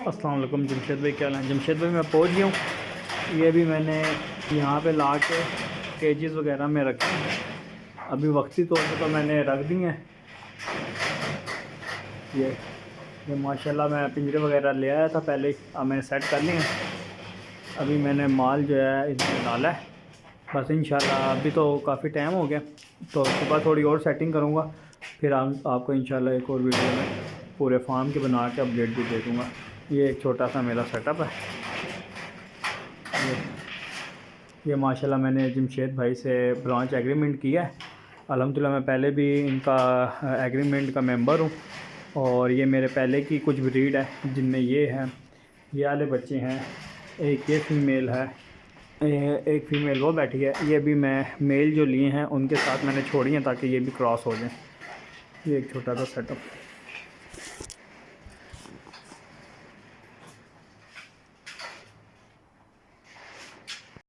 अस्सलाम वालेकुम जमशेद भाई, क्या हाल है? जमशेद भाई मैं पहुंच गया हूँ। ये भी मैंने यहाँ पे ला के केजेस वगैरह में रखे हैं। अभी वक्ती तौर पे तो मैंने रख दी हैं। ये माशाल्लाह मैं पिंजरे वगैरह ले आया था पहले ही, अब मैंने सेट कर लिए हैं। अभी मैंने माल जो है इसमें डाला है। बस इंशाल्लाह अभी तो काफ़ी टाइम हो गया, तो सुबह थोड़ी और सेटिंग करूँगा, फिर आपको इंशाल्लाह एक और वीडियो में पूरे फार्म के बना के अपडेट भी दे दूँगा। ये एक छोटा सा मेरा सेटअप है। ये माशाल्लाह मैंने जमशेद भाई से ब्रांच एग्रीमेंट किया है। अल्हम्दुलिल्लाह मैं पहले भी इनका एग्रीमेंट का मेंबर हूँ, और ये मेरे पहले की कुछ ब्रीड है जिनमें ये हैं, ये वाले बच्चे हैं, एक ये फीमेल है, एक फ़ीमेल वो बैठी है। ये भी मैं मेल जो लिए हैं उनके साथ मैंने छोड़ी हैं ताकि ये भी क्रॉस हो जाएं। ये एक छोटा सा सेटअप।